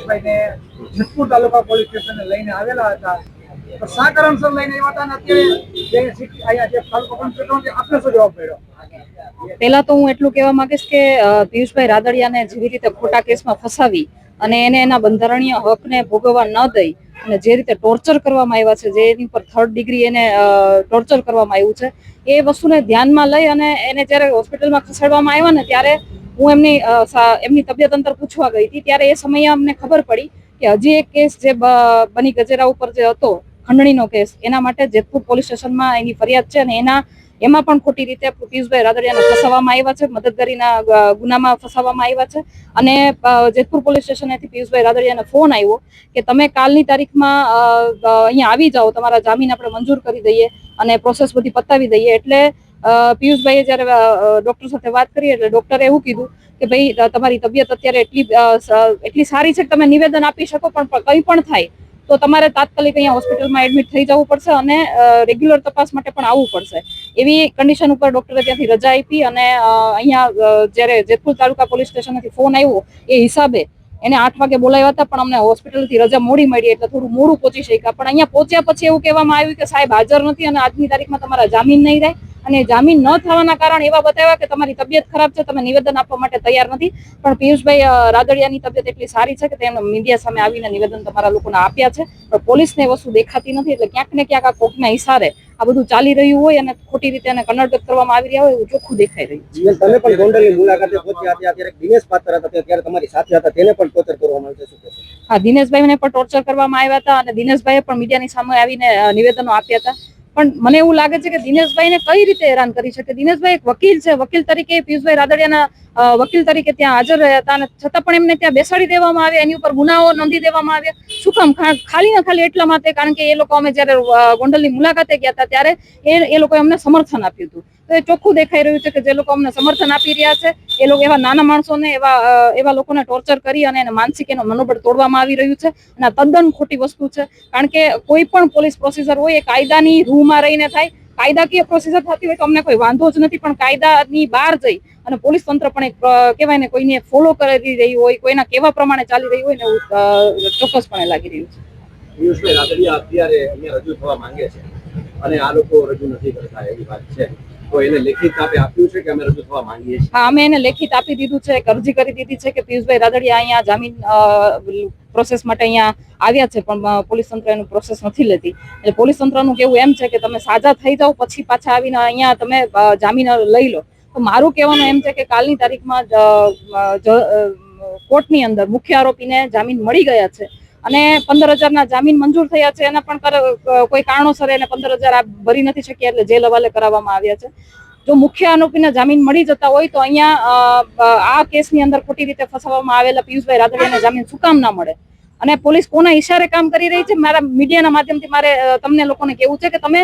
ભાઈને જેતપુર તાલુકા પોલીસ સ્ટેશને લઈને આવેલા હતા. તો શા કારણસર લઈને આવ્યા હતા અને અત્યારે જે સિટી અહીંયા જે તાલુકા પોલીસ સ્ટેશન આપને શું જવાબ મળ્યો? પહેલા તો હું એટલું કહેવા માંગીશ કે પિયુષભાઈ રાદડિયાને જેવી રીતે ખોટા કેસમાં ફસાવી અને એને એના બંધારણીય હકને ભોગવવા ન દઈ અને જે રીતે ટોર્ચર કરવામાં આવ્યા છે, જે એની પર 3rd ડિગ્રી એને ટોર્ચર કરવામાં આવ્યું છે, એ વસ્તુને ધ્યાનમાં લઈ અને એને જ્યારે હોસ્પિટલમાં ખસેડવામાં આવ્યા ને ત્યારે હું એમની તબિયત અંતર પૂછવા ગઈ હતી. ત્યારે એ સમયે અમને ખબર પડી કે હજી એક કેસ જે બની ગજેરા ઉપર જે હતો, ખંડણીનો કેસ, એના માટે જેતપુર પોલીસ સ્ટેશનમાં એની ફરિયાદ છે અને એમાં પણ ખોટી રીતે પિયુષભાઈ રાદડિયાને ફસાવવામાં આવ્યા છે, મદદગારીના ગુનામાં ફસાવવામાં આવ્યા છે. અને જેતપુર પોલીસ સ્ટેશનેથી પિયુષભાઈ રાદડિયાને ફોન આવ્યો કે તમે કાલની તારીખમાં અહીંયા આવી જાઓ, તમારા જામીન આપણે મંજૂર કરી દઈએ અને પ્રોસેસ બધી પતાવી દઈએ. એટલે પિયુષભાઈએ જ્યારે ડોક્ટર સાથે વાત કરી એટલે ડોક્ટરે એવું કીધું કે ભાઈ તમારી તબિયત અત્યારે એટલી સારી છે કે તમે નિવેદન આપી શકો, પણ કંઈ પણ થાય તો તમારે તાત્કાલિક અહીંયા હોસ્પિટલમાં એડમિટ થઈ જવું પડશે અને રેગ્યુલર તપાસ માટે પણ આવવું પડશે. એવી કન્ડિશન ઉપર ડોક્ટરે ત્યાંથી રજા આપી અને અહીંયા જ્યારે જેતપુર તાલુકા પોલીસ સ્ટેશનથી ફોન આવ્યો એ હિસાબે એને 8 વાગે બોલાવ્યા હતા, પણ અમને હોસ્પિટલથી રજા મોડી મળી એટલે થોડું મોડું પહોંચી શક્યા. પણ અહીંયા પહોંચ્યા પછી એવું કહેવામાં આવ્યું કે સાહેબ હાજર નથી અને આજની તારીખમાં તમારા જામીન નહીં થાય. અને જામીન ન થવાના કારણ એવા બતાવ્યા કે તમારી તબિયત ખરાબ છે, તમે નિવેદન આપવા માટે તૈયાર નથી. પણ પિયુષભાઈ રાદડિયાની તબિયત એટલી સારી છે કે તેમને મીડિયા સામે આવીને નિવેદન તમારા લોકોને આપ્યા છે. પણ પોલીસને વસ્તુ દેખાતી નથી એટલે ક્યાંક ને ક્યાંક આ કોકના ઇશારે આ બધું ચાલી રહ્યું હોય અને ખોટી રીતે એને કન્વર્ટ કરવામાં આવી રહ્યા હોય એવું ચોખ્ખું દેખાઈ રહ્યું છે. તમે પણ ગોંડલની મુલાકાતે પહોંચ્યા હતા ત્યારે દિનેશ પાત્ર હતા ત્યારે તમારી સાથે હતા, તેને પણ ટોર્ચર કરવામાં આવ્યું છે, શું કહેશો? હા, દિનેશભાઈને પણ ટોર્ચર કરવામાં આવ્યા હતા અને દિનેશભાઈએ પણ મીડિયાની સામે આવીને નિવેદનો આપ્યા હતા. પણ મને એવું લાગે છે કે દિનેશભાઈને કઈ રીતે હેરાન કરી શકે? દિનેશભાઈ એક વકીલ છે, વકીલ તરીકે પિયુષભાઈ રાદડિયાના વકીલ તરીકે ત્યાં હાજર રહ્યા હતા અને છતાં પણ એમને ત્યાં બેસાડી દેવામાં આવ્યા, એની ઉપર ગુનાઓ નોંધી દેવામાં આવ્યા. શું કામ? ખાલી ને ખાલી એટલા માટે કારણ કે એ લોકો અમે જયારે ગોંડલની મુલાકાતે ગયા હતા ત્યારે એ લોકો અમને સમર્થન આપ્યું હતું. તો એ ચોખ્ખું દેખાઈ રહ્યું છે કે જે લોકો અમને સમર્થન આપી રહ્યા છે એ લોકો એવા નાના માણસોને એવા લોકોને ટોર્ચર કરી અને એને માનસિક એનું મનોબળ તોડવામાં આવી રહ્યું છે અને આ તદ્દન ખોટી વસ્તુ છે. કારણ કે કોઈ પણ પોલીસ પ્રોસિજર હોય એ કાયદાની રૂમાં રહીને થાય. કાયદાકીય પ્રોસિજર થતી હોય તો અમને કોઈ વાંધો જ નથી, પણ કાયદાની બહાર જઈ અને પોલીસ તંત્ર પણ એક કહેવાય ને કોઈને ફોલો કરી રહી હોય, કોઈના કેવા પ્રમાણે ચાલી રહી હોય ને એવું ચોક્કસપણે લાગી રહ્યું છે. પિયુષભાઈ રાદડિયા અત્યારે અહીંયા રજૂ થવા માંગે છે અને આ લોકો રજૂ નથી કરતા એવી વાત છે, તો એને લેખિત આપે આપ્યું છે કે અમે રજૂ થવા માંગીએ છીએ? હા, અમે એને લેખિત આપી દીધું છે, એક અરજી કરી દીધી છે કે પિયુષભાઈ રાદડિયા અહીંયા જામીન પ્રોસેસ માટે અહીંયા આવ્યા છે, પણ પોલીસ તંત્ર એનું પ્રોસેસ નથી લેતી. એટલે પોલીસ તંત્રનું કેવું એમ છે કે તમે સાજા થઈ જાઓ પછી પાછા આવીને અહીંયા તમે જામીન લઈ લો. તો મારું કહેવાનું એમ છે કે કાલની તારીખમાં કોર્ટની અંદર મુખ્ય આરોપીને જામીન મળી ગયા છે અને 15,000ના જામીન મંજૂર થયા છે. એના પણ કોઈ કારણોસર એને 15,000 ભરી નથી શક્યા એટલે જેલ હવાલે કરાવવામાં આવ્યા છે. જો મુખ્ય આરોપીને જામીન મળી જતા હોય તો અહીંયા આ કેસની અંદર ખોટી રીતે ફસાવવામાં આવેલા પિયુષભાઈ રાદડિયાને જામીન શું કામ ના મળે? અને પોલીસ કોના ઇશારે કામ કરી રહી છે? મારા મીડિયાના માધ્યમથી મારે તમને લોકોને કહેવું છે કે તમે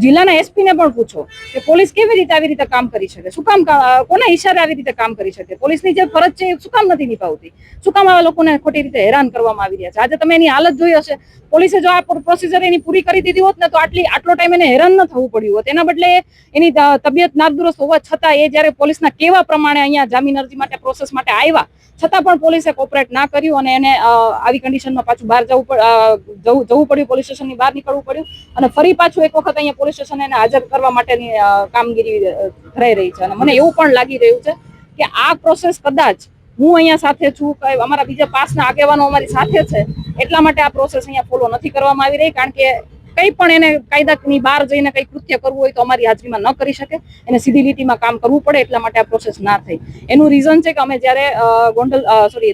જિલ્લાના એસપીને પણ પૂછો કે પોલીસ કેવી રીતે આવી રીતે કામ કરી શકે, શું કામ કોના ઇશારે આવી રીતે કામ કરી શકે? પોલીસની જે ફરજ છે એ શું કામ નથી નિભાવતી? શું કામ આવા લોકોને ખોટી રીતે હેરાન કરવામાં આવી રહ્યા છે? આજે તમે એની હાલત જોઈ હશે. પોલીસે જો આ પ્રોસિજર એની પૂરી કરી દીધી હોત ને તો આટલો ટાઈમ એને હેરાન ન થવું પડ્યું હોત. એના બદલે એની તબિયત નાદુરસ્ત હોવા છતાં એ જ્યારે પોલીસના કેવા પ્રમાણે અહીંયા જામીન અરજી માટે પ્રોસેસ માટે આવ્યા છતાં પણ પોલીસે કોઓપરેટ ના કર્યું અને એને આવી કન્ડિશનમાં પાછું બહાર જવું પડ્યું, પોલીસ સ્ટેશનની બહાર નીકળવું પડ્યું અને ફરી પાછું એક વખત અહીંયા પોલીસ સ્ટેશન એને હાજર કરવા માટેની કામગીરી ધરાઈ રહી છે. અને મને એવું પણ લાગી રહ્યું છે કે આ પ્રોસેસ કદાચ હું અહીંયા સાથે છું, અમારા બીજા પાસના આગેવાનો અમારી સાથે છે એટલા માટે આ પ્રોસેસ અહીંયા ફોલો નથી કરવામાં આવી રહી. કારણ કે કંઈ પણ એને કાયદાની બહાર જઈને કંઈ કૃત્ય કરવું હોય તો અમારી હાજરીમાં ન કરી શકે, એને સીધી લીટીમાં કામ કરવું પડે એટલા માટે આ પ્રોસેસ ના થઈ. એનું રીઝન છે કે અમે જ્યારે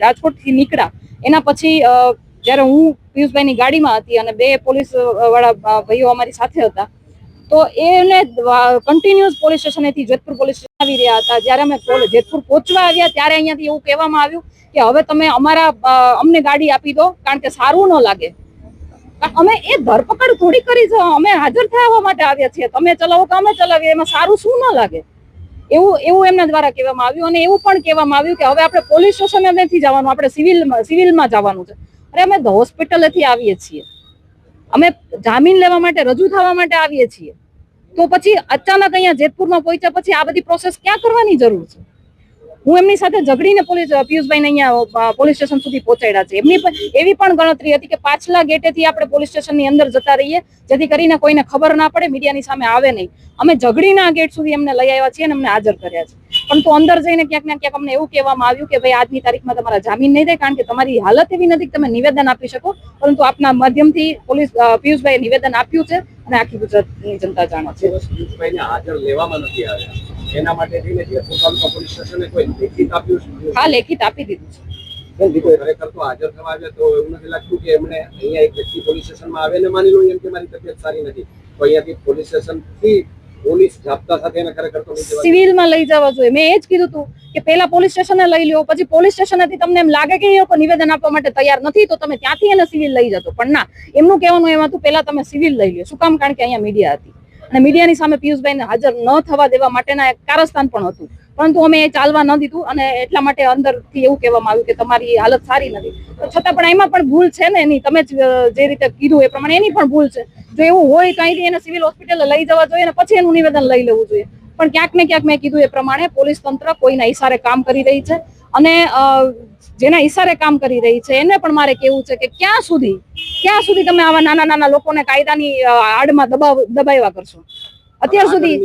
રાજકોટથી નીકળ્યા એના પછી જ્યારે હું પિયુષભાઈની ગાડીમાં હતી અને 2 પોલીસ વાળા ભાઈઓ અમારી સાથે હતા તો એને કન્ટિન્યુઅસ પોલીસ સ્ટેશનેથી જેતપુર પોલીસ સ્ટેશન આવી રહ્યા હતા. જ્યારે અમે જેતપુર પહોંચવા આવ્યા ત્યારે અહીંયાથી એવું કહેવામાં આવ્યું કે હવે તમે અમને ગાડી આપી દો કારણ કે સારું ન લાગે. અમે એ ધરપકડ થોડી કરી છે, અમે હાજર થવા માટે આવ્યા છીએ. તમે ચલાવો કે અમે ચલાવીએ એમાં સારું શું ન લાગે એવું એમના દ્વારા કહેવામાં આવ્યું. અને એવું પણ કહેવામાં આવ્યું કે હવે આપણે પોલીસ સ્ટેશન નથી જવાનું, આપણે સિવિલમાં જવાનું છે. અરે અમે હોસ્પિટલેથી આવીએ છીએ, અમે જામીન લેવા માટે રજૂ થવા માટે આવીએ છીએ, તો પછી અચાનક અહીંયા જેતપુરમાં પહોંચ્યા પછી આ બધી પ્રોસેસ ક્યાં કરવાની જરૂર છે? હું એમની સાથે ઝઘડીને પિયુષભાઈને અહીંયા પોલીસ સ્ટેશન સુધી પહોંચાડ્યા છે. એમની એવી પણ ગણતરી હતી કે પાછલા ગેટેથી આપણે પોલીસ સ્ટેશનની અંદર જતા રહીએ, જેથી કરીને કોઈને ખબર ના પડે, મીડિયાની સામે આવે નહીં. અમે ઝઘડીને આ ગેટ સુધી એમને લઈ આવ્યા છીએ અને અમને હાજર કર્યા છે. પરંતુ અંદર જઈને ક્યાંક ને ક્યાંક અમને એવું કહેવામાં આવ્યું કે ભાઈ આજની તારીખમાં તમારા જામીન નહીં થાય, કારણ કે તમારી હાલત એવી નથી કે તમે નિવેદન આપી શકો. પરંતુ આપના માધ્યમથી પિયુષભાઈએ નિવેદન આપ્યું છે અને આખી ગુજરાતની જનતા જાણે છે. પિયુષભાઈને હાજર લેવામાં નથી આવ્યા, એના માટે થઈને જે તાલુકા પોલીસ સ્ટેશને કોઈ લેખિત આપ્યું છે? હા, લેખિત આપી દીધું છે. ખરેખર તો હાજર થવા આવ્યા તો એવું નથી લાગતું કે એમણે અહીંયા એક વ્યક્તિ પોલીસ સ્ટેશનમાં આવે ને માની લો એમ કે મારી તબિયત સારી નથી, તો અહીંયાથી પોલીસ સ્ટેશન થી પોલીસ જાપ્તા સાથે એને ખરેખર તો સિવિલમાં લઈ જવા જોઈએ. મેં એ જ કીધું હતું કે પહેલા પોલીસ સ્ટેશને લઈ લ્યો, પછી પોલીસ સ્ટેશનેથી તમને એમ લાગે કે એ લોકો નિવેદન આપવા માટે તૈયાર નથી તો તમે ત્યાંથી એને સિવિલ લઈ જતો. પણ ના, એમનું કહેવાનું એમ હતું પહેલા તમે સિવિલ લઈ લ્યો. શું કામ? કારણ કે અહીંયા મીડિયા હતી અને મીડિયાની સામે પિયુષભાઈને હાજર ન થવા દેવા માટેના એક કારસ્તાન પણ હતું. પરંતુ અમે એ ચાલવા ન દીધું અને એટલા માટે અંદરથી એવું કહેવામાં આવ્યું કે તમારી હાલત સારી નથી. છતાં પણ એમાં પણ ભૂલ છે ને એની, તમે જે રીતે કીધું એ પ્રમાણે એની પણ ભૂલ છે. જો એવું હોય કઈ એને સિવિલ હોસ્પિટલે લઈ જવા જોઈએ અને પછી એનું નિવેદન લઈ લેવું જોઈએ. પણ ક્યાંક ને ક્યાંક મેં કીધું એ પ્રમાણે પોલીસ તંત્ર કોઈના ઈશારે કામ કરી રહી છે અને જેના ઈશારે કામ કરી રહી છે એને પણ મારે કેવું છે કે ક્યાં સુધી તમે આવા નાના નાના લોકોને કાયદાની આડમાં દબાવ્યા કરશો. અત્યાર સુધી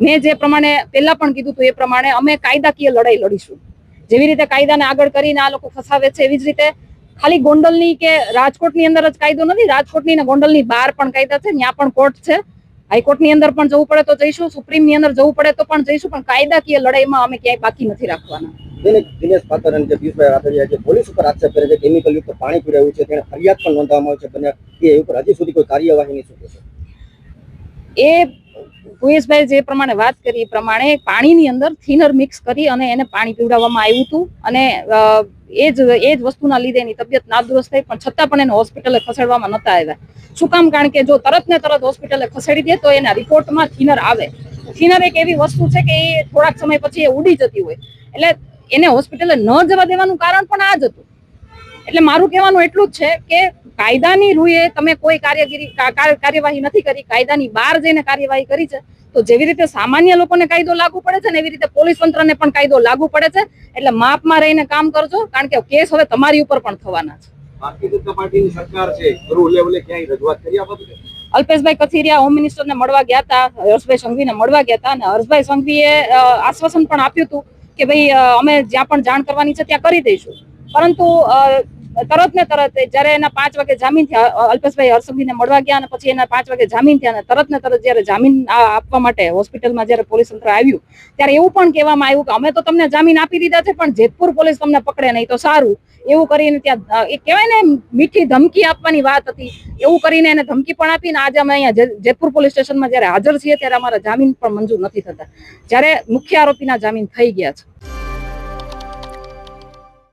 મેં જે પ્રમાણે પહેલા પણ કીધું હતું એ પ્રમાણે અમે કાયદાકીય લડાઈ લડીશું. જેવી રીતે કાયદાને આગળ કરીને આ લોકો ફસાવે છે, એવી જ રીતે ખાલી ગોંડલની કે રાજકોટની અંદર જ કાયદો નથી, રાજકોટની ને ગોંડલની બહાર પણ કાયદા છે, ત્યાં પણ કોર્ટ છે. હાઈકોર્ટની અંદર પણ જવું પડે તો જઈશું, સુપ્રીમની અંદર જવું પડે તો પણ જઈશું, પણ કાયદાકીય લડાઈમાં અમે ક્યાંય બાકી નથી રાખવાના. દિનેશ પાત્ર અને પિયુષભાઈ રાદડિયા જે પોલીસ ઉપર આક્ષેપ કરે છે કેમિકલ યુક્ત પાણી પીવડાવ્યું છે, તેને ફરિયાદ પણ નોંધવામાં આવી છે, બંને એ ઉપર હજી સુધી કોઈ કાર્યવાહી નહીં શું છે? એ પિયુષભાઈ જે પ્રમાણે વાત કરી એ પ્રમાણે પાણીની અંદર થિનર મિક્સ કરી અને એને પાણી પીવડાવવામાં આવ્યું હતું અને એ જ વસ્તુના લીધે એની તબિયત નાદુરસ્ત થઈ, પણ છતાં પણ એને હોસ્પિટલે ખસેડવામાં નતા આવ્યા. શું કામ? કારણ કે જો તરત ને તરત હોસ્પિટલે ખસેડી દે તો એના રિપોર્ટમાં થિનર આવે. થિનર એક એવી વસ્તુ છે કે એ થોડાક સમય પછી એ ઉડી જતી હોય, એટલે એને હોસ્પિટલે ન જવા દેવાનું કારણ પણ આ જ હતું. એટલે મારું કહેવાનું એટલું જ છે કે કાયદાની રૂએ તમે કોઈ કાર્યવાહી નથી કરી, કાયદાની બહાર જઈને કાર્યવાહી કરી છે. તો જેવી રીતે સામાન્ય લોકોને કાયદો લાગુ પડે છે ને એવી રીતે પોલીસ તંત્રને પણ કાયદો લાગુ પડે છે. એટલે માપમાં રહીને કામ કરજો, કારણ કે કેસ હવે તમારી ઉપર પણ થવાના છે. ભારતીય જનતા પાર્ટીની સરકાર છે, ગૃહ લેવલે ક્યાંય રજૂઆત કરી આ બાબતે? અલ્પેશભાઈ કથિરિયા હોમ મિનિસ્ટરને મળવા ગયા હતા, હર્ષભાઈ સંઘવીને મળવા ગયા હતા અને હર્ષભાઈ સંઘવીએ આશ્વાસન પણ આપ્યું હતું કે ભાઈ અમે જ્યાં પણ જાણ કરવાની છે ત્યાં કરી દઈશું. પરંતુ તરત ને તરત જયારે એના 5 વાગે જામીન થયા, અલ્પેશભાઈ હર્ષભાઈને મળવા ગયા અને પછી એના 5 વાગે જામીન થયા અને તરત ને તરત જયારે જામીન આપવા માટે હોસ્પિટલમાં જયારે પોલીસ તંત્ર આવ્યું ત્યારે એવું પણ કહેવામાં આવ્યું કે અમે તો તમને જામીન આપી દીધા છે, પણ જેતપુર પોલીસ તમને પકડે નહીં તો સારું. એવું કરીને ત્યાં એ કહેવાય ને મીઠી ધમકી આપવાની વાત હતી, એવું કરીને એને ધમકી પણ આપીને આજે અમે અહીંયા જેતપુર પોલીસ સ્ટેશનમાં જયારે હાજર છીએ ત્યારે અમારા જામીન પણ મંજૂર નથી થતા, જ્યારે મુખ્ય આરોપીના જામીન થઈ ગયા છે.